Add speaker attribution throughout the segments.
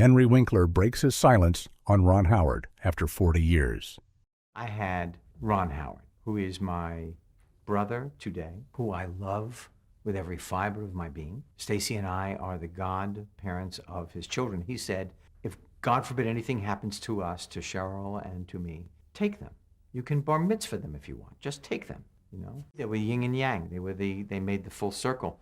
Speaker 1: Henry Winkler breaks his silence on Ron Howard after 40 years.
Speaker 2: I had Ron Howard, who is my brother today, who I love with every fiber of my being. Stacy and I are the godparents of his children. He said, if God forbid anything happens to us, to Cheryl and to me, take them. You can bar mitzvah them if you want. Just take them. You know, they were yin and yang. They made the full circle.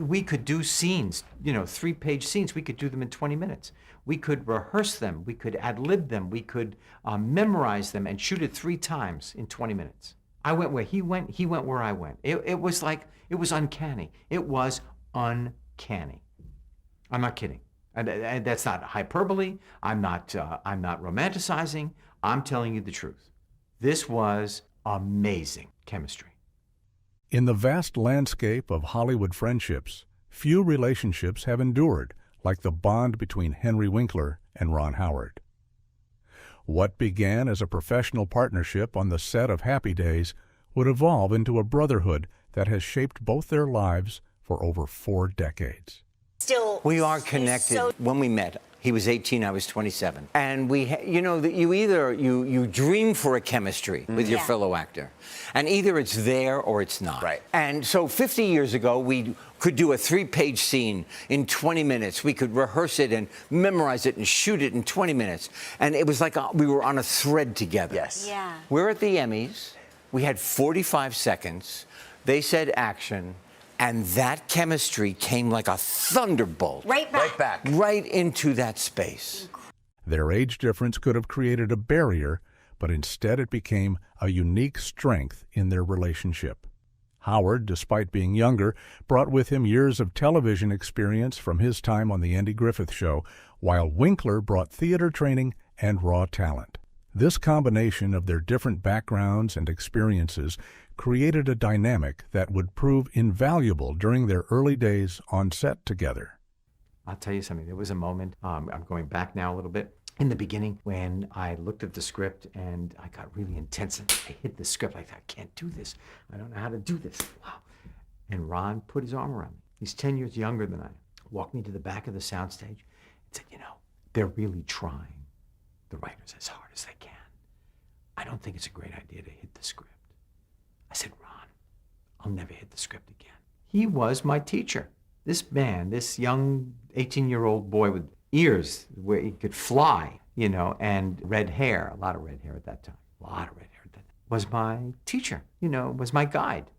Speaker 2: We could do scenes, 3-page scenes. We could do them in 20 minutes. We could rehearse them. We could ad-lib them. We could memorize them and shoot it 3 times in 20 minutes. I went where he went where I went. It was uncanny. It was uncanny. I'm not kidding. And that's not hyperbole. I'm not romanticizing. I'm telling you the truth. This was amazing chemistry.
Speaker 1: In the vast landscape of Hollywood friendships, few relationships have endured like the bond between Henry Winkler and Ron Howard. What began as a professional partnership on the set of Happy Days would evolve into a brotherhood that has shaped both their lives for over 4 decades.
Speaker 3: We are connected. When we met, he was 18, I was 27. And you dream for a chemistry with your fellow actor. And either it's there or it's not.
Speaker 4: Right.
Speaker 3: And so 50 years ago, we could do a 3-page scene in 20 minutes. We could rehearse it and memorize it and shoot it in 20 minutes. And it was like we were on a thread together.
Speaker 4: Yes.
Speaker 5: Yeah.
Speaker 3: We're at the Emmys. We had 45 seconds. They said action. And that chemistry came like a thunderbolt.
Speaker 5: Right back.
Speaker 3: Right into that space.
Speaker 1: Their age difference could have created a barrier, but instead it became a unique strength in their relationship. Howard, despite being younger, brought with him years of television experience from his time on The Andy Griffith Show, while Winkler brought theater training and raw talent. This combination of their different backgrounds and experiences created a dynamic that would prove invaluable during their early days on set together.
Speaker 2: I'll tell you something. There was a moment, I'm going back now a little bit, in the beginning when I looked at the script and I got really intense and I hit the script like, I can't do this. I don't know how to do this. Wow. And Ron put his arm around me. He's 10 years younger than I am. Walked me to the back of the soundstage and said, they're really trying, the writers, as hard as they can. I don't think it's a great idea to hit the script. I said, Ron, I'll never hit the script again. He was my teacher. This man, this young 18-year-old boy with ears where he could fly, and red hair, a lot of red hair at that time, was my teacher, was my guide.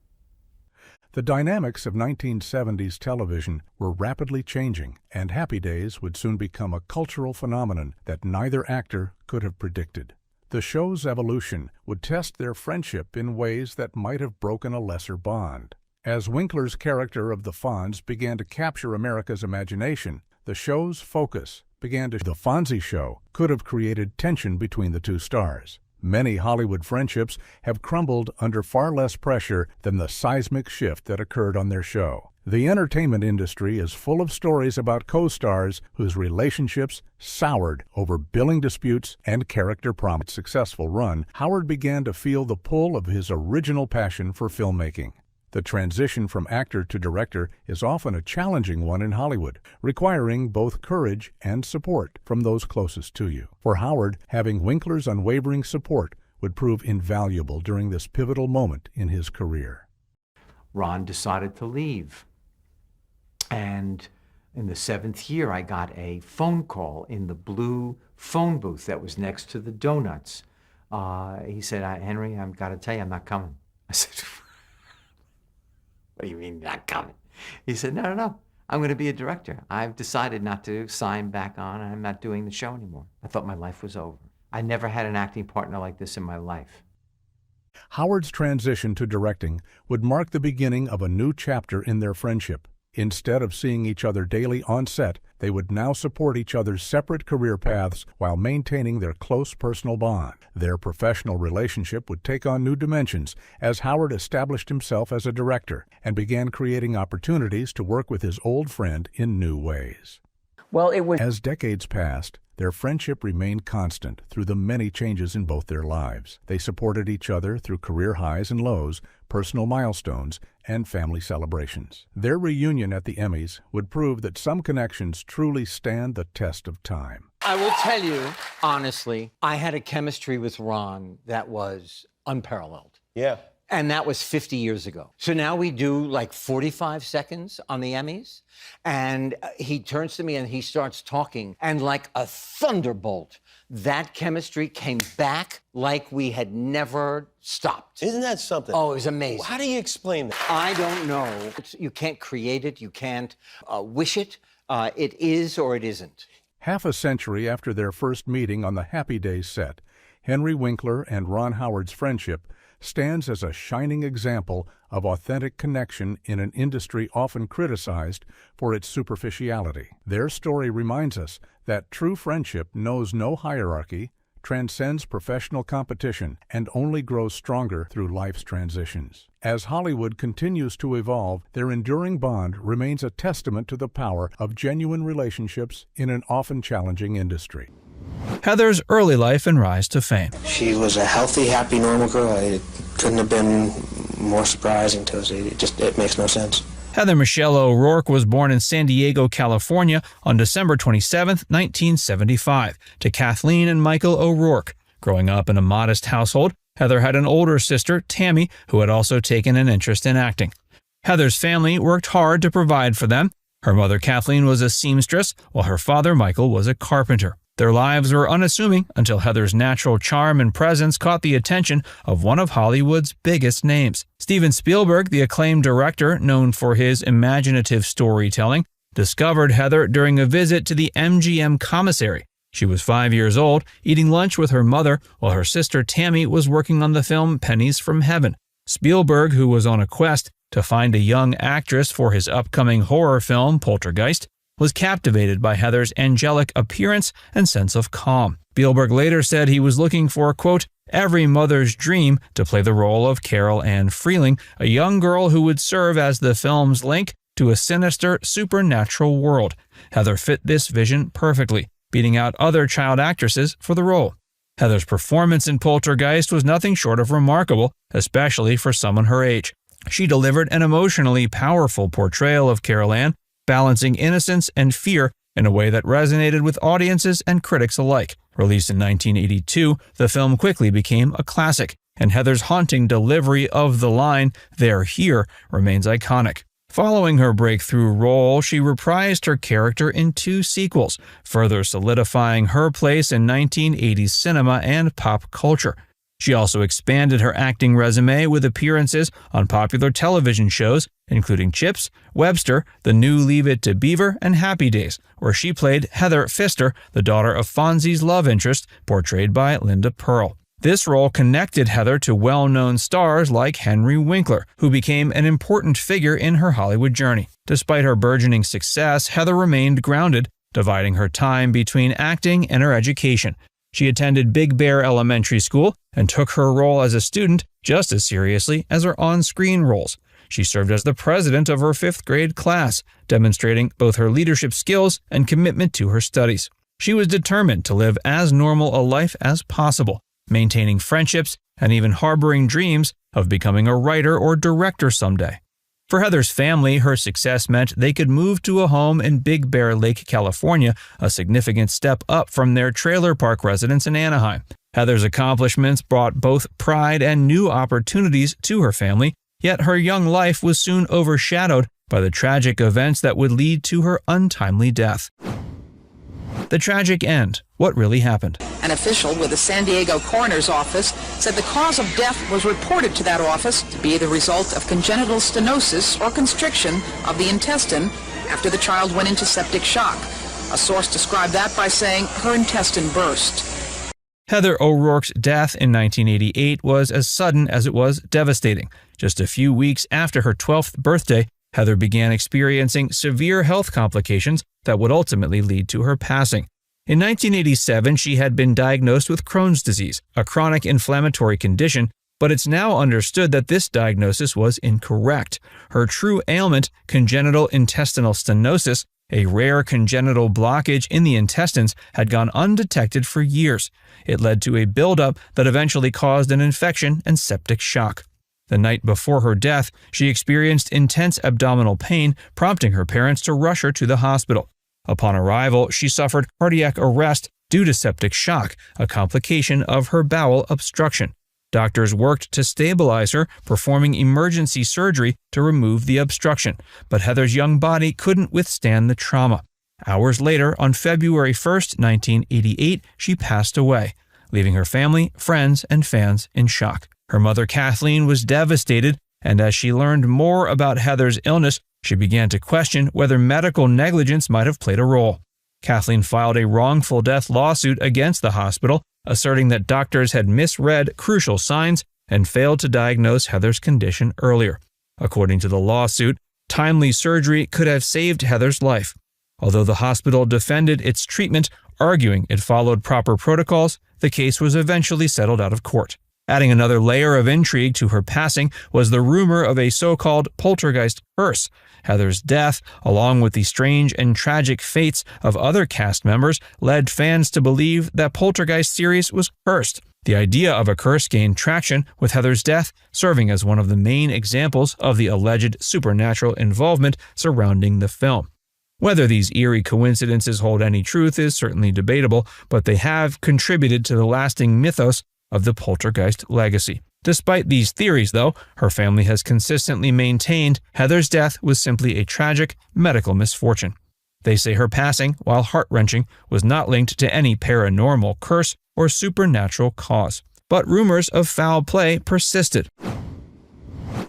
Speaker 1: The dynamics of 1970s television were rapidly changing, and Happy Days would soon become a cultural phenomenon that neither actor could have predicted. The show's evolution would test their friendship in ways that might have broken a lesser bond. As Winkler's character of the Fonz began to capture America's imagination, the show's focus began to... The Fonzie Show could have created tension between the two stars. Many Hollywood friendships have crumbled under far less pressure than the seismic shift that occurred on their show. The entertainment industry is full of stories about co-stars whose relationships soured over billing disputes and character promise. Successful run, Howard began to feel the pull of his original passion for filmmaking. The transition from actor to director is often a challenging one in Hollywood, requiring both courage and support from those closest to you. For Howard, having Winkler's unwavering support would prove invaluable during this pivotal moment in his career.
Speaker 2: Ron decided to leave. And in the 7th year, I got a phone call in the blue phone booth that was next to the donuts. He said, Henry, I've got to tell you, I'm not coming. I said, what do you mean not coming? He said, no. I'm going to be a director. I've decided not to sign back on. I'm not doing the show anymore. I thought my life was over. I never had an acting partner like this in my life.
Speaker 1: Howard's transition to directing would mark the beginning of a new chapter in their friendship. Instead of seeing each other daily on set, they would now support each other's separate career paths while maintaining their close personal bond. Their professional relationship would take on new dimensions as Howard established himself as a director and began creating opportunities to work with his old friend in new ways.
Speaker 3: Well, it was...
Speaker 1: As decades passed, their friendship remained constant through the many changes in both their lives. They supported each other through career highs and lows, personal milestones, and family celebrations. Their reunion at the Emmys would prove that some connections truly stand the test of time.
Speaker 3: I will tell you, honestly, I had a chemistry with Ron that was unparalleled.
Speaker 4: Yeah.
Speaker 3: And that was 50 years ago. So now we do like 45 seconds on the Emmys, and he turns to me and he starts talking, and like a thunderbolt, that chemistry came back like we had never stopped.
Speaker 4: Isn't that something?
Speaker 3: Oh, it was amazing.
Speaker 4: How do you explain that?
Speaker 3: I don't know. You can't create it. You can't wish it. It is or it isn't.
Speaker 1: Half a century after their first meeting on the Happy Days set, Henry Winkler and Ron Howard's friendship stands as a shining example of authentic connection in an industry often criticized for its superficiality. Their story reminds us that true friendship knows no hierarchy, transcends professional competition, and only grows stronger through life's transitions. As Hollywood continues to evolve, their enduring bond remains a testament to the power of genuine relationships in an often challenging industry.
Speaker 5: Heather's early life and rise to fame.
Speaker 6: She was a healthy, happy, normal girl. It couldn't have been more surprising to us. It makes no sense.
Speaker 5: Heather Michelle O'Rourke was born in San Diego, California on December 27, 1975, to Kathleen and Michael O'Rourke. Growing up in a modest household, Heather had an older sister, Tammy, who had also taken an interest in acting. Heather's family worked hard to provide for them. Her mother, Kathleen, was a seamstress, while her father, Michael, was a carpenter. Their lives were unassuming until Heather's natural charm and presence caught the attention of one of Hollywood's biggest names. Steven Spielberg, the acclaimed director known for his imaginative storytelling, discovered Heather during a visit to the MGM commissary. She was 5 years old, eating lunch with her mother, while her sister Tammy was working on the film Pennies from Heaven. Spielberg, who was on a quest to find a young actress for his upcoming horror film Poltergeist, was captivated by Heather's angelic appearance and sense of calm. Spielberg later said he was looking for, quote, every mother's dream to play the role of Carol Ann Freeling, a young girl who would serve as the film's link to a sinister, supernatural world. Heather fit this vision perfectly, beating out other child actresses for the role. Heather's performance in Poltergeist was nothing short of remarkable, especially for someone her age. She delivered an emotionally powerful portrayal of Carol Ann, balancing innocence and fear in a way that resonated with audiences and critics alike. Released in 1982, the film quickly became a classic, and Heather's haunting delivery of the line, "They're here," remains iconic. Following her breakthrough role, she reprised her character in 2 sequels, further solidifying her place in 1980s cinema and pop culture. She also expanded her acting resume with appearances on popular television shows, including Chips, Webster, The New Leave It to Beaver, and Happy Days, where she played Heather Pfister, the daughter of Fonzie's love interest, portrayed by Linda Pearl. This role connected Heather to well-known stars like Henry Winkler, who became an important figure in her Hollywood journey. Despite her burgeoning success, Heather remained grounded, dividing her time between acting and her education. She attended Big Bear Elementary School and took her role as a student just as seriously as her on-screen roles. She served as the president of her 5th grade class, demonstrating both her leadership skills and commitment to her studies. She was determined to live as normal a life as possible, maintaining friendships and even harboring dreams of becoming a writer or director someday. For Heather's family, her success meant they could move to a home in Big Bear Lake, California, a significant step up from their trailer park residence in Anaheim. Heather's accomplishments brought both pride and new opportunities to her family, yet her young life was soon overshadowed by the tragic events that would lead to her untimely death. The tragic end. What really happened?
Speaker 7: An official with the San Diego coroner's office said the cause of death was reported to that office to be the result of congenital stenosis or constriction of the intestine after the child went into septic shock. A source described that by saying her intestine burst.
Speaker 5: Heather O'Rourke's death in 1988 was as sudden as it was devastating. Just a few weeks after her 12th birthday, Heather began experiencing severe health complications that would ultimately lead to her passing. In 1987, she had been diagnosed with Crohn's disease, a chronic inflammatory condition, but it's now understood that this diagnosis was incorrect. Her true ailment, congenital intestinal stenosis, A rare congenital blockage in the intestines had gone undetected for years. It led to a buildup that eventually caused an infection and septic shock. The night before her death, she experienced intense abdominal pain, prompting her parents to rush her to the hospital. Upon arrival, she suffered cardiac arrest due to septic shock, a complication of her bowel obstruction. Doctors worked to stabilize her, performing emergency surgery to remove the obstruction, but Heather's young body couldn't withstand the trauma. Hours later, on February 1, 1988, she passed away, leaving her family, friends, and fans in shock. Her mother, Kathleen, was devastated, and as she learned more about Heather's illness, she began to question whether medical negligence might have played a role. Kathleen filed a wrongful death lawsuit against the hospital, asserting that doctors had misread crucial signs and failed to diagnose Heather's condition earlier. According to the lawsuit, timely surgery could have saved Heather's life. Although the hospital defended its treatment, arguing it followed proper protocols, the case was eventually settled out of court. Adding another layer of intrigue to her passing was the rumor of a so-called poltergeist curse. Heather's death, along with the strange and tragic fates of other cast members, led fans to believe that Poltergeist series was cursed. The idea of a curse gained traction, with Heather's death serving as one of the main examples of the alleged supernatural involvement surrounding the film. Whether these eerie coincidences hold any truth is certainly debatable, but they have contributed to the lasting mythos of the Poltergeist legacy. Despite these theories, though, her family has consistently maintained Heather's death was simply a tragic medical misfortune. They say her passing, while heart-wrenching, was not linked to any paranormal curse or supernatural cause. But rumors of foul play persisted.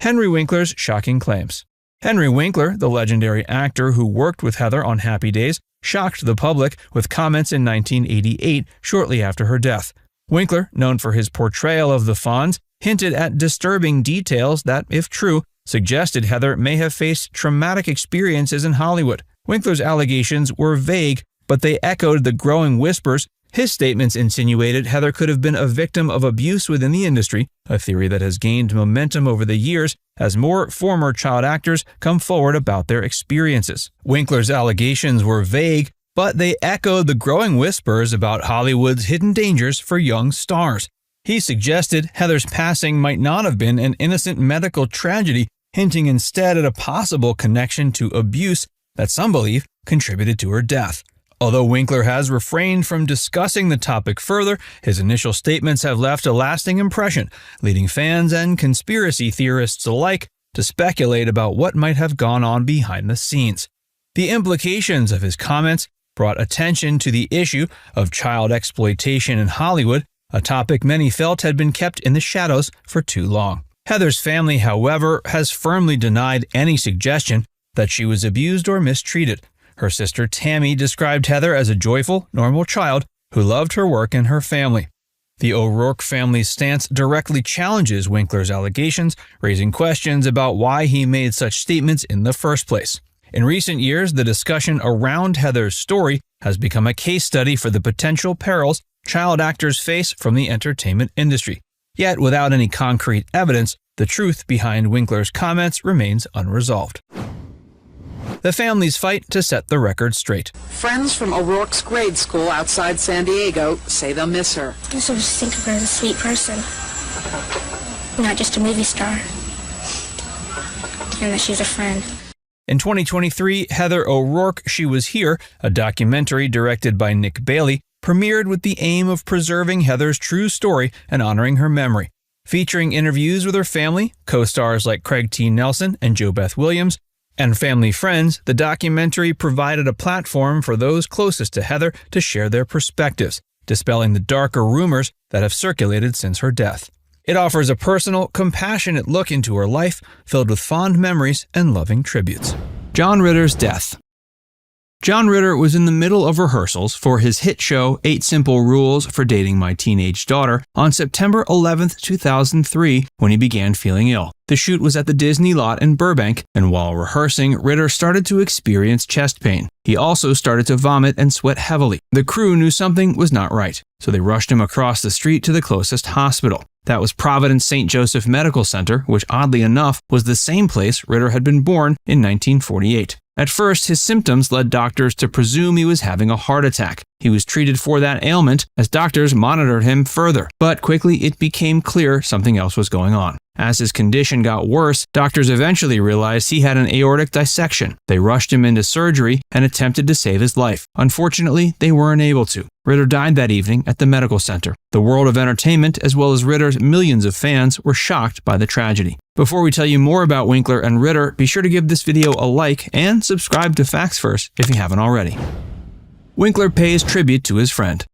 Speaker 5: Henry Winkler's shocking claims. Henry Winkler, the legendary actor who worked with Heather on Happy Days, shocked the public with comments in 1988, shortly after her death. Winkler, known for his portrayal of the Fonz, hinted at disturbing details that, if true, suggested Heather may have faced traumatic experiences in Hollywood. Winkler's allegations were vague, but they echoed the growing whispers. His statements insinuated Heather could have been a victim of abuse within the industry, a theory that has gained momentum over the years as more former child actors come forward about their experiences. Winkler's allegations were vague, but they echoed the growing whispers about Hollywood's hidden dangers for young stars. He suggested Heather's passing might not have been an innocent medical tragedy, hinting instead at a possible connection to abuse that some believe contributed to her death. Although Winkler has refrained from discussing the topic further, his initial statements have left a lasting impression, leading fans and conspiracy theorists alike to speculate about what might have gone on behind the scenes. The implications of his comments brought attention to the issue of child exploitation in Hollywood, a topic many felt had been kept in the shadows for too long. Heather's family, however, has firmly denied any suggestion that she was abused or mistreated. Her sister Tammy described Heather as a joyful, normal child who loved her work and her family. The O'Rourke family's stance directly challenges Winkler's allegations, raising questions about why he made such statements in the first place. In recent years, the discussion around Heather's story has become a case study for the potential perils child actors face from the entertainment industry. Yet, without any concrete evidence, the truth behind Winkler's comments remains unresolved. The family's fight to set the record straight.
Speaker 7: Friends from O'Rourke's grade school outside San Diego say they'll miss her.
Speaker 4: I just think of her as a sweet person, not just a movie star, and that she's a friend.
Speaker 5: In 2023, Heather O'Rourke, She Was Here, a documentary directed by Nick Bailey, premiered with the aim of preserving Heather's true story and honoring her memory. Featuring interviews with her family, co-stars like Craig T. Nelson and Jo Beth Williams, and family friends, the documentary provided a platform for those closest to Heather to share their perspectives, dispelling the darker rumors that have circulated since her death. It offers a personal, compassionate look into her life, filled with fond memories and loving tributes. John Ritter's death. John Ritter was in the middle of rehearsals for his hit show 8 Simple Rules for Dating My Teenage Daughter on September 11, 2003, when he began feeling ill. The shoot was at the Disney lot in Burbank, and while rehearsing, Ritter started to experience chest pain. He also started to vomit and sweat heavily. The crew knew something was not right, so they rushed him across the street to the closest hospital. That was Providence St. Joseph Medical Center, which oddly enough was the same place Ritter had been born in 1948. At first, his symptoms led doctors to presume he was having a heart attack. He was treated for that ailment as doctors monitored him further, but quickly it became clear something else was going on. As his condition got worse, doctors eventually realized he had an aortic dissection. They rushed him into surgery and attempted to save his life. Unfortunately, they weren't able to. Ritter died that evening at the medical center. The world of entertainment, as well as Ritter's millions of fans, were shocked by the tragedy. Before we tell you more about Winkler and Ritter, be sure to give this video a like and subscribe to Facts First if you haven't already. Winkler pays tribute to his friend.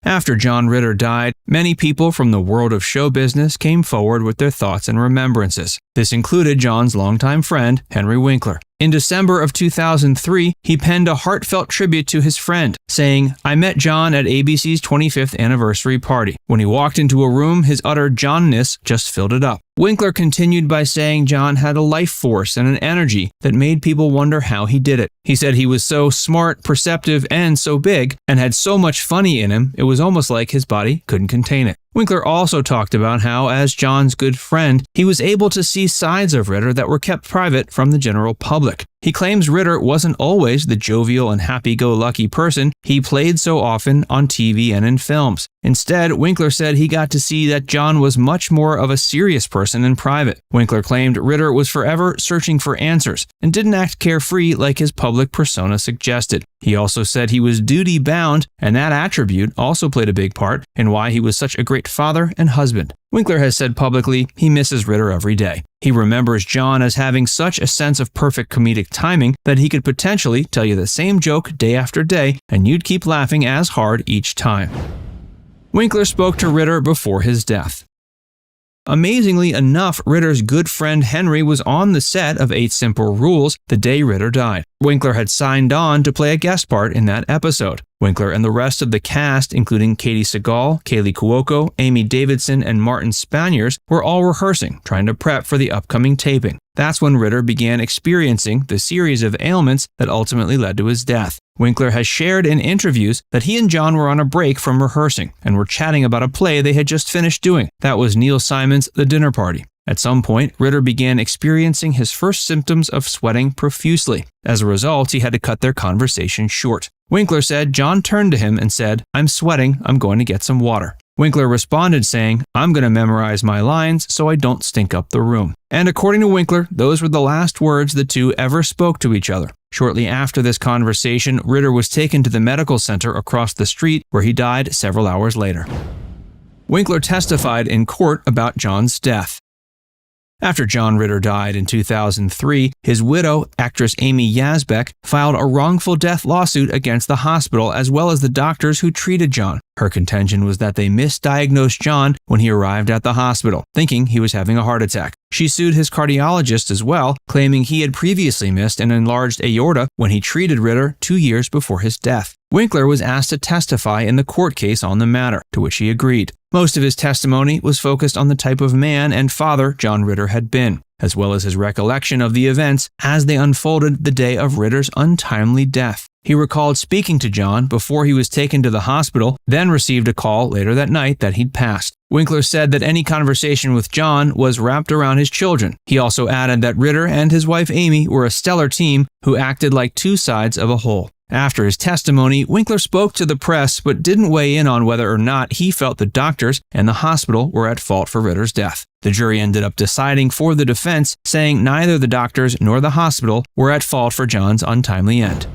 Speaker 5: After John Ritter died, many people from the world of show business came forward with their thoughts and remembrances. This included John's longtime friend, Henry Winkler. In December of 2003, he penned a heartfelt tribute to his friend, saying, "I met John at ABC's 25th anniversary party. When he walked into a room, his utter Johnness just filled it up." Winkler continued by saying John had a life force and an energy that made people wonder how he did it. He said he was so smart, perceptive, and so big, and had so much funny in him, it was almost like his body couldn't contain it. Winkler also talked about how, as John's good friend, he was able to see sides of Ritter that were kept private from the general public. He claims Ritter wasn't always the jovial and happy-go-lucky person he played so often on TV and in films. Instead, Winkler said he got to see that John was much more of a serious person in private. Winkler claimed Ritter was forever searching for answers and didn't act carefree like his public persona suggested. He also said he was duty-bound, and that attribute also played a big part in why he was such a great father and husband. Winkler has said publicly he misses Ritter every day. He remembers John as having such a sense of perfect comedic timing that he could potentially tell you the same joke day after day, and you'd keep laughing as hard each time. Winkler spoke to Ritter before his death. Amazingly enough, Ritter's good friend Henry was on the set of 8 Simple Rules the day Ritter died. Winkler had signed on to play a guest part in that episode. Winkler and the rest of the cast, including Katie Sagal, Kaylee Cuoco, Amy Davidson, and Martin Spaniers, were all rehearsing, trying to prep for the upcoming taping. That's when Ritter began experiencing the series of ailments that ultimately led to his death. Winkler has shared in interviews that he and John were on a break from rehearsing and were chatting about a play they had just finished doing. That was Neil Simon's The Dinner Party. At some point, Ritter began experiencing his first symptoms of sweating profusely. As a result, he had to cut their conversation short. Winkler said John turned to him and said, "I'm sweating, I'm going to get some water." Winkler responded saying, "I'm going to memorize my lines so I don't stink up the room." And according to Winkler, those were the last words the two ever spoke to each other. Shortly after this conversation, Ritter was taken to the medical center across the street where he died several hours later. Winkler testified in court about John's death. After John Ritter died in 2003, his widow, actress Amy Yazbek, filed a wrongful death lawsuit against the hospital as well as the doctors who treated John. Her contention was that they misdiagnosed John when he arrived at the hospital, thinking he was having a heart attack. She sued his cardiologist as well, claiming he had previously missed an enlarged aorta when he treated Ritter 2 years before his death. Winkler was asked to testify in the court case on the matter, to which he agreed. Most of his testimony was focused on the type of man and father John Ritter had been, as well as his recollection of the events as they unfolded the day of Ritter's untimely death. He recalled speaking to John before he was taken to the hospital, then received a call later that night that he'd passed. Winkler said that any conversation with John was wrapped around his children. He also added that Ritter and his wife Amy were a stellar team who acted like two sides of a whole. After his testimony, Winkler spoke to the press but didn't weigh in on whether or not he felt the doctors and the hospital were at fault for Ritter's death. The jury ended up deciding for the defense, saying neither the doctors nor the hospital were at fault for John's untimely end.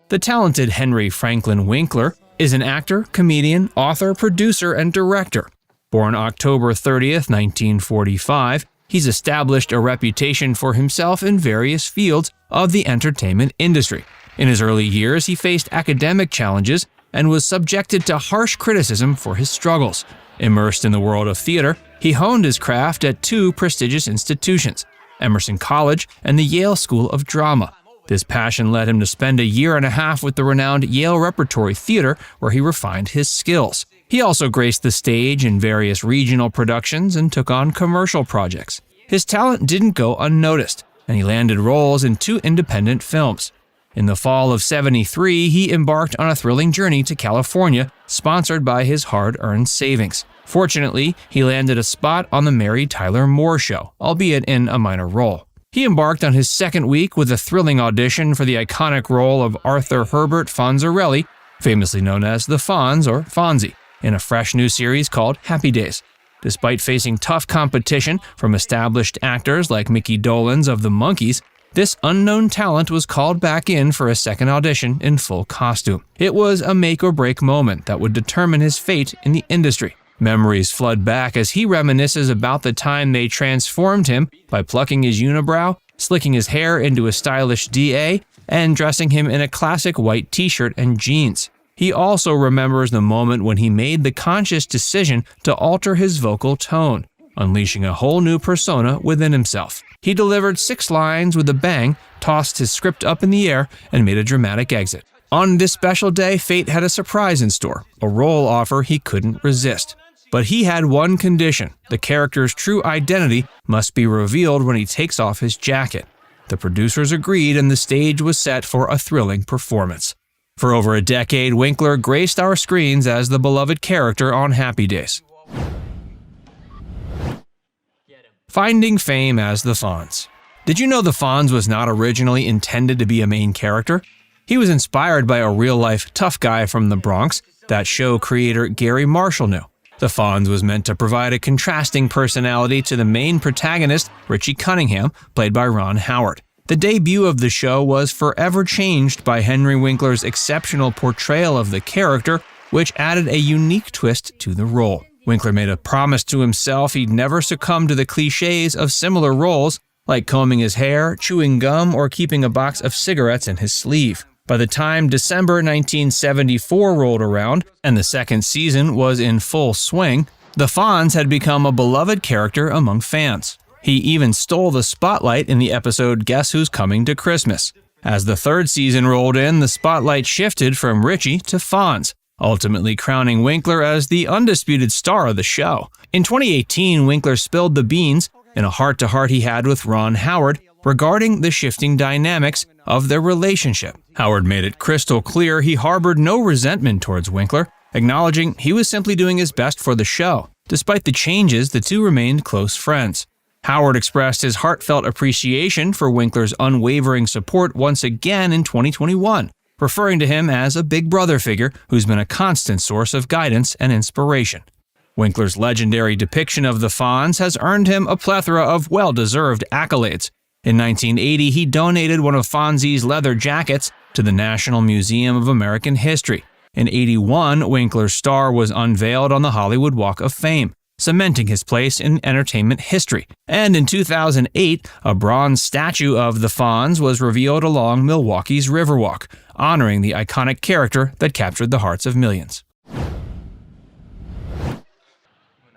Speaker 5: The talented Henry Franklin Winkler is an actor, comedian, author, producer, and director. Born October 30th, 1945, he's established a reputation for himself in various fields of the entertainment industry. In his early years, he faced academic challenges and was subjected to harsh criticism for his struggles. Immersed in the world of theater, he honed his craft at 2 prestigious institutions, Emerson College and the Yale School of Drama. This passion led him to spend a year and a half with the renowned Yale Repertory Theater, where he refined his skills. He also graced the stage in various regional productions and took on commercial projects. His talent didn't go unnoticed, and he landed roles in 2 independent films. In the fall of '73, he embarked on a thrilling journey to California, sponsored by his hard-earned savings. Fortunately, he landed a spot on the Mary Tyler Moore Show, albeit in a minor role. He embarked on his second week with a thrilling audition for the iconic role of Arthur Herbert Fonzarelli, famously known as the Fonz or Fonzie, in a fresh new series called Happy Days. Despite facing tough competition from established actors like Mickey Dolenz of the Monkees, this unknown talent was called back in for a second audition in full costume. It was a make-or-break moment that would determine his fate in the industry. Memories flood back as he reminisces about the time they transformed him by plucking his unibrow, slicking his hair into a stylish DA, and dressing him in a classic white t-shirt and jeans. He also remembers the moment when he made the conscious decision to alter his vocal tone, unleashing a whole new persona within himself. He delivered 6 lines with a bang, tossed his script up in the air, and made a dramatic exit. On this special day, fate had a surprise in store, a role offer he couldn't resist. But he had one condition: the character's true identity must be revealed when he takes off his jacket. The producers agreed, and the stage was set for a thrilling performance. For over a decade, Winkler graced our screens as the beloved character on Happy Days. Finding fame as the Fonz. Did you know the Fonz was not originally intended to be a main character? He was inspired by a real-life tough guy from the Bronx that show creator Gary Marshall knew. The Fonz was meant to provide a contrasting personality to the main protagonist, Richie Cunningham, played by Ron Howard. The debut of the show was forever changed by Henry Winkler's exceptional portrayal of the character, which added a unique twist to the role. Winkler made a promise to himself he'd never succumb to the cliches of similar roles, like combing his hair, chewing gum, or keeping a box of cigarettes in his sleeve. By the time December 1974 rolled around and the second season was in full swing, the Fonz had become a beloved character among fans. He even stole the spotlight in the episode Guess Who's Coming to Christmas. As the third season rolled in, the spotlight shifted from Richie to Fonz, ultimately crowning Winkler as the undisputed star of the show. In 2018, Winkler spilled the beans in a heart-to-heart he had with Ron Howard regarding the shifting dynamics of their relationship. Howard made it crystal clear he harbored no resentment towards Winkler, acknowledging he was simply doing his best for the show. Despite the changes, the two remained close friends. Howard expressed his heartfelt appreciation for Winkler's unwavering support once again in 2021, referring to him as a big brother figure who's been a constant source of guidance and inspiration. Winkler's legendary depiction of the Fonz has earned him a plethora of well-deserved accolades. In 1980, he donated one of Fonzie's leather jackets to the National Museum of American History. In 1981, Winkler's star was unveiled on the Hollywood Walk of Fame, cementing his place in entertainment history. And in 2008, a bronze statue of the Fonz was revealed along Milwaukee's Riverwalk, honoring the iconic character that captured the hearts of millions.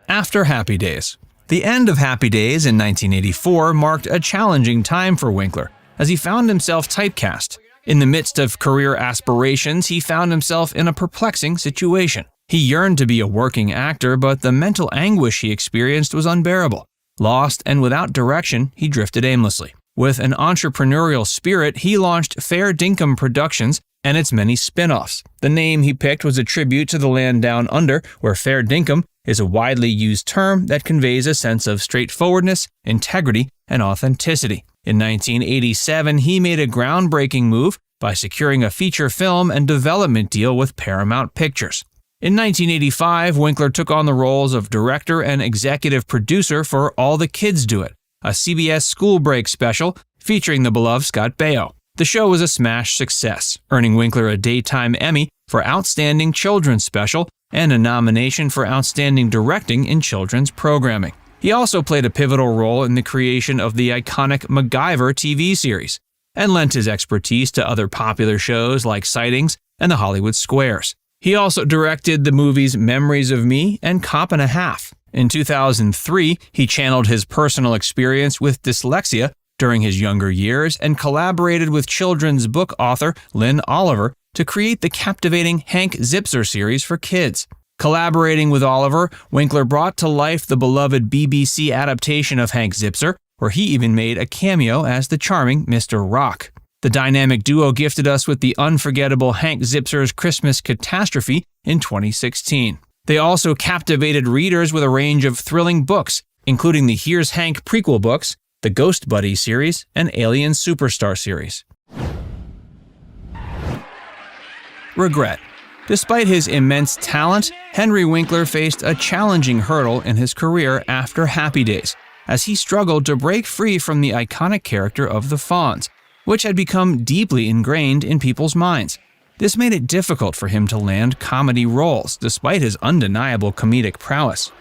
Speaker 5: After Happy Days. The end of Happy Days in 1984 marked a challenging time for Winkler, as he found himself typecast. In the midst of career aspirations, he found himself in a perplexing situation. He yearned to be a working actor, but the mental anguish he experienced was unbearable. Lost and without direction, he drifted aimlessly. With an entrepreneurial spirit, he launched Fair Dinkum Productions and its many spin-offs. The name he picked was a tribute to the land down under, where fair dinkum is a widely used term that conveys a sense of straightforwardness, integrity, and authenticity. In 1987, he made a groundbreaking move by securing a feature film and development deal with Paramount Pictures. In 1985, Winkler took on the roles of director and executive producer for All the Kids Do It, a CBS school break special featuring the beloved Scott Baio. The show was a smash success, earning Winkler a Daytime Emmy for Outstanding Children's Special and a nomination for Outstanding Directing in Children's Programming. He also played a pivotal role in the creation of the iconic MacGyver TV series, and lent his expertise to other popular shows like Sightings and The Hollywood Squares. He also directed the movies Memories of Me and Cop and a Half. In 2003, he channeled his personal experience with dyslexia during his younger years and collaborated with children's book author Lynn Oliver to create the captivating Hank Zipzer series for kids. Collaborating with Oliver, Winkler brought to life the beloved BBC adaptation of Hank Zipzer, where he even made a cameo as the charming Mr. Rock. The dynamic duo gifted us with the unforgettable Hank Zipzer's Christmas Catastrophe in 2016. They also captivated readers with a range of thrilling books, including the Here's Hank prequel books, the Ghost Buddy series, and Alien Superstar series. Regret. Despite his immense talent, Henry Winkler faced a challenging hurdle in his career after Happy Days, as he struggled to break free from the iconic character of the Fonz, which had become deeply ingrained in people's minds. This made it difficult for him to land comedy roles, despite his undeniable comedic prowess.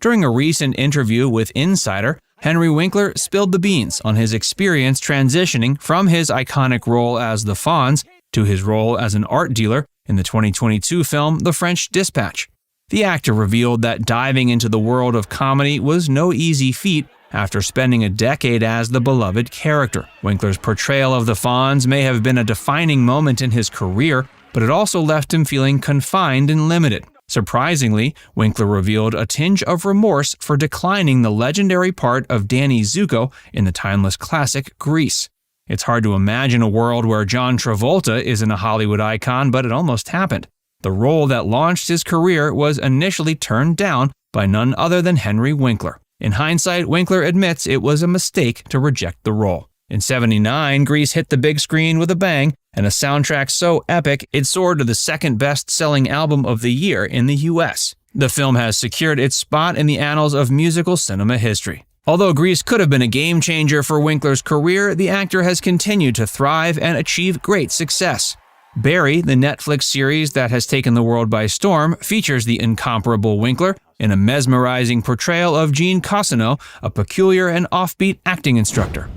Speaker 5: During a recent interview with Insider, Henry Winkler spilled the beans on his experience transitioning from his iconic role as the Fonz to his role as an art dealer in the 2022 film The French Dispatch. The actor revealed that diving into the world of comedy was no easy feat after spending a decade as the beloved character. Winkler's portrayal of the Fonz may have been a defining moment in his career, but it also left him feeling confined and limited. Surprisingly, Winkler revealed a tinge of remorse for declining the legendary part of Danny Zuko in the timeless classic Grease. It's hard to imagine a world where John Travolta isn't a Hollywood icon, but it almost happened. The role that launched his career was initially turned down by none other than Henry Winkler. In hindsight, Winkler admits it was a mistake to reject the role. In '79, Grease hit the big screen with a bang, and a soundtrack so epic it soared to the second best-selling album of the year in the US. The film has secured its spot in the annals of musical cinema history. Although Grease could have been a game-changer for Winkler's career, the actor has continued to thrive and achieve great success. Barry, the Netflix series that has taken the world by storm, features the incomparable Winkler in a mesmerizing portrayal of Gene Cossino, a peculiar and offbeat acting instructor.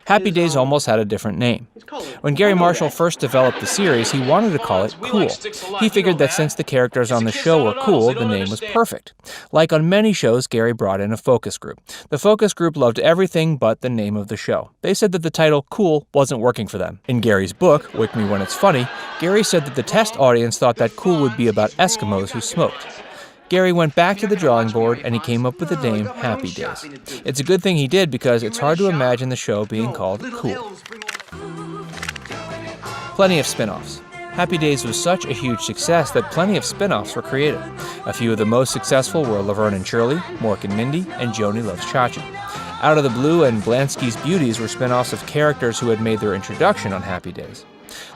Speaker 5: Happy Days almost had a different name. When Gary Marshall first developed the series, he wanted to call it Cool. He figured that since the characters on the show were cool, the name was perfect. Like on many shows, Gary brought in a focus group. The focus group loved everything but the name of the show. They said that the title Cool wasn't working for them. In Gary's book, Wick Me When It's Funny, Gary said that the test audience thought that Cool would be about Eskimos who smoked. Gary went back to the drawing board and he came up with the name Happy Days. It's a good thing he did because it's hard to imagine the show being called Cool. Plenty of spin-offs. Happy Days was such a huge success that plenty of spin-offs were created. A few of the most successful were Laverne and Shirley, Mork and Mindy, and Joni Loves Chachi. Out of the Blue and Blansky's Beauties were spin-offs of characters who had made their introduction on Happy Days.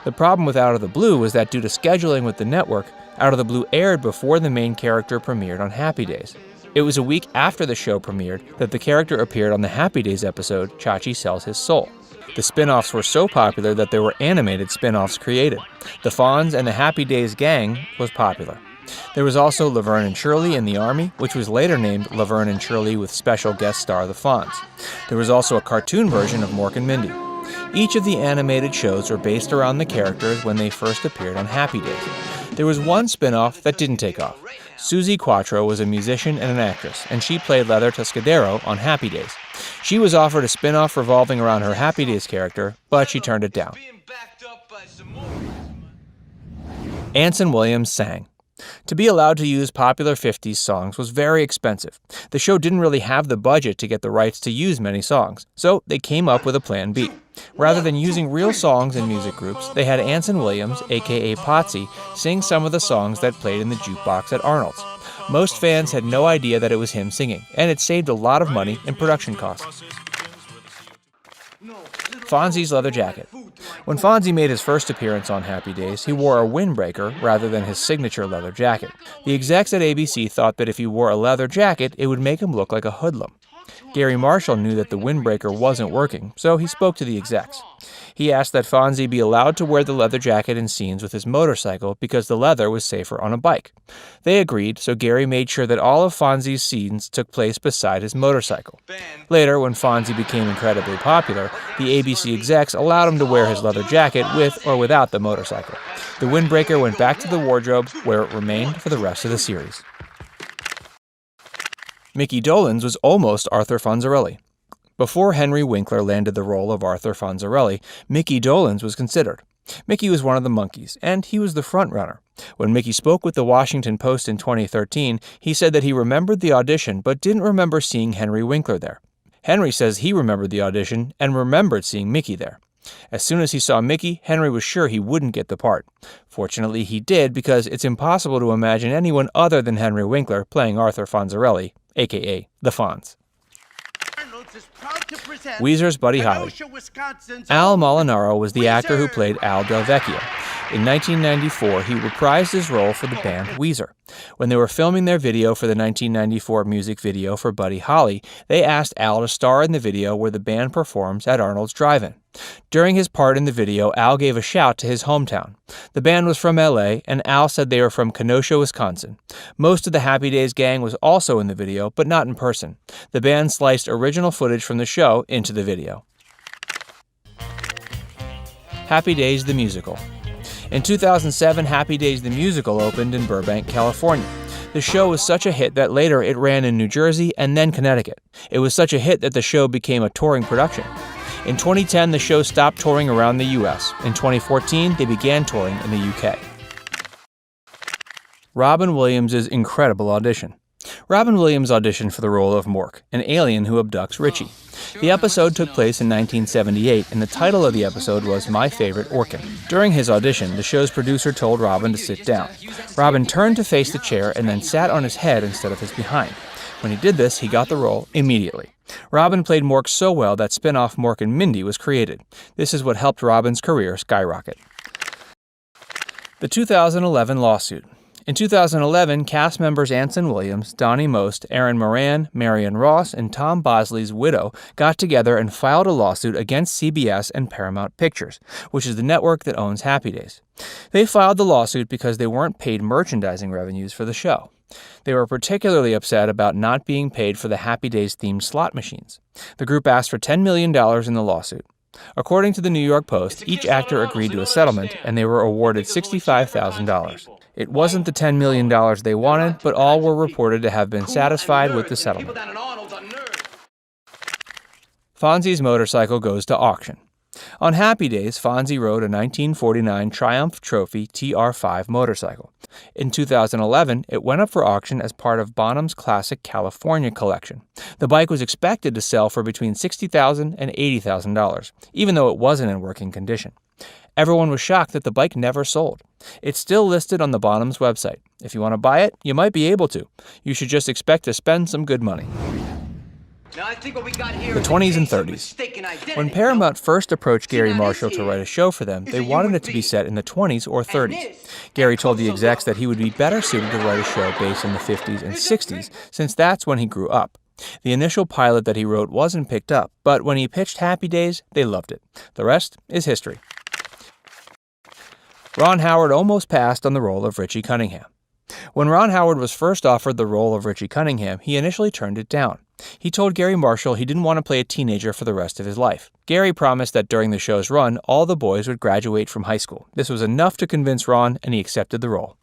Speaker 5: The problem with Out of the Blue was that due to scheduling with the network, Out of the Blue aired before the main character premiered on Happy Days. It was a week after the show premiered that the character appeared on the Happy Days episode Chachi Sells His Soul. The spin-offs were so popular that there were animated spin-offs created. The Fonz and the Happy Days gang was popular. There was also Laverne and Shirley in the Army, which was later named Laverne and Shirley with special guest star The Fonz. There was also a cartoon version of Mork and Mindy. Each of the animated shows were based around the characters when they first appeared on Happy Days. There was one spin-off that didn't take off. Susie Quattro was a musician and an actress, and she played Leather Tuscadero on Happy Days. She was offered a spin-off revolving around her Happy Days character, but she turned it down. Anson Williams sang. To be allowed to use popular 50s songs was very expensive. The show didn't really have the budget to get the rights to use many songs, so they came up with a plan B. Rather than using real songs in music groups, they had Anson Williams, aka Potsy, sing some of the songs that played in the jukebox at Arnold's. Most fans had no idea that it was him singing, and it saved a lot of money in production costs. Fonzie's leather jacket. When Fonzie made his first appearance on Happy Days, he wore a windbreaker rather than his signature leather jacket. The execs at ABC thought that if he wore a leather jacket, it would make him look like a hoodlum. Gary Marshall knew that the windbreaker wasn't working, so he spoke to the execs. He asked that Fonzie be allowed to wear the leather jacket in scenes with his motorcycle because the leather was safer on a bike. They agreed, so Gary made sure that all of Fonzie's scenes took place beside his motorcycle. Later, when Fonzie became incredibly popular, the ABC execs allowed him to wear his leather jacket with or without the motorcycle. The windbreaker went back to the wardrobe, where it remained for the rest of the series. Mickey Dolenz was almost Arthur Fonzarelli. Before Henry Winkler landed the role of Arthur Fonzarelli, Mickey Dolenz was considered. Mickey was one of the Monkees, and he was the frontrunner. When Mickey spoke with the Washington Post in 2013, he said that he remembered the audition but didn't remember seeing Henry Winkler there. Henry says he remembered the audition and remembered seeing Mickey there. As soon as he saw Mickey, Henry was sure he wouldn't get the part. Fortunately, he did because it's impossible to imagine anyone other than Henry Winkler playing Arthur Fonzarelli, a.k.a. the Fonz. Weezer's Buddy Holly. Al Molinaro was the actor who played Al Del Vecchio. In 1994, he reprised his role for the band Weezer. When they were filming their video for the 1994 music video for Buddy Holly, they asked Al to star in the video where the band performs at Arnold's Drive-In. During his part in the video, Al gave a shout to his hometown. The band was from LA, and Al said they were from Kenosha, Wisconsin. Most of the Happy Days gang was also in the video, but not in person. The band sliced original footage from the show into the video. Happy Days the Musical. In 2007, Happy Days the Musical opened in Burbank, California. The show was such a hit that later it ran in New Jersey and then Connecticut. It was such a hit that the show became a touring production. In 2010, the show stopped touring around the U.S. In 2014, they began touring in the U.K. Robin Williams' incredible audition. Robin Williams auditioned for the role of Mork, an alien who abducts Richie. The episode took place in 1978, and the title of the episode was My Favorite Orkin. During his audition, the show's producer told Robin to sit down. Robin turned to face the chair and then sat on his head instead of his behind. When he did this, he got the role immediately. Robin played Mork so well that spin-off Mork and Mindy was created. This is what helped Robin's career skyrocket. The 2011 lawsuit. In 2011, cast members Anson Williams, Donnie Most, Aaron Moran, Marion Ross, and Tom Bosley's widow got together and filed a lawsuit against CBS and Paramount Pictures, which is the network that owns Happy Days. They filed the lawsuit because they weren't paid merchandising revenues for the show. They were particularly upset about not being paid for the Happy Days-themed slot machines. The group asked for $10 million in the lawsuit. According to the New York Post, each actor agreed to a settlement, and they were awarded $65,000. It wasn't the $10 million they wanted, but all were reported to have been satisfied with the settlement. Fonzie's motorcycle goes to auction. On Happy Days, Fonzie rode a 1949 Triumph Trophy TR5 motorcycle. In 2011, it went up for auction as part of Bonham's Classic California collection. The bike was expected to sell for between $60,000 and $80,000, even though it wasn't in working condition. Everyone was shocked that the bike never sold. It's still listed on the Bonham's website. If you want to buy it, you might be able to. You should just expect to spend some good money. The 20s and 30s. When Paramount first approached Gary Marshall to write a show for them, they wanted it to be set in the 20s or 30s. Gary told the execs that he would be better suited to write a show based in the 50s and 60s, since that's when he grew up. The initial pilot that he wrote wasn't picked up, but when he pitched Happy Days, they loved it. The rest is history. Ron Howard almost passed on the role of Richie Cunningham. When Ron Howard was first offered the role of Richie Cunningham, he initially turned it down. He told Gary Marshall he didn't want to play a teenager for the rest of his life. Gary promised that during the show's run, all the boys would graduate from high school. This was enough to convince Ron, and he accepted the role.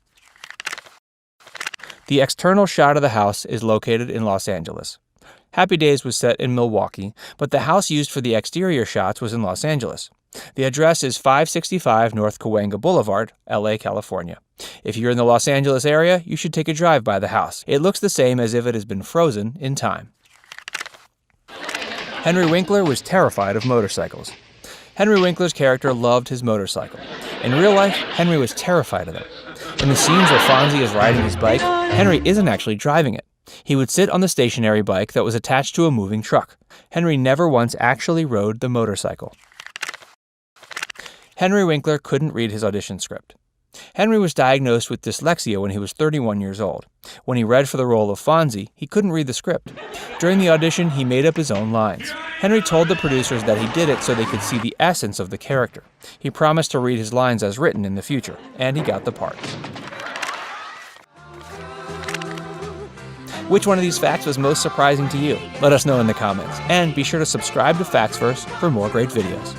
Speaker 5: The external shot of the house is located in Los Angeles. Happy Days was set in Milwaukee, but the house used for the exterior shots was in Los Angeles. The address is 565 North Cahuenga Boulevard, LA, California. If you're in the Los Angeles area, you should take a drive by the house. It looks the same as if it has been frozen in time. Henry Winkler was terrified of motorcycles. Henry Winkler's character loved his motorcycle. In real life, Henry was terrified of them. In the scenes where Fonzie is riding his bike, Henry isn't actually driving it. He would sit on the stationary bike that was attached to a moving truck. Henry never once actually rode the motorcycle. Henry Winkler couldn't read his audition script. Henry was diagnosed with dyslexia when he was 31 years old. When he read for the role of Fonzie, he couldn't read the script. During the audition, he made up his own lines. Henry told the producers that he did it so they could see the essence of the character. He promised to read his lines as written in the future, and he got the part. Which one of these facts was most surprising to you? Let us know in the comments, and be sure to subscribe to Facts Verse for more great videos.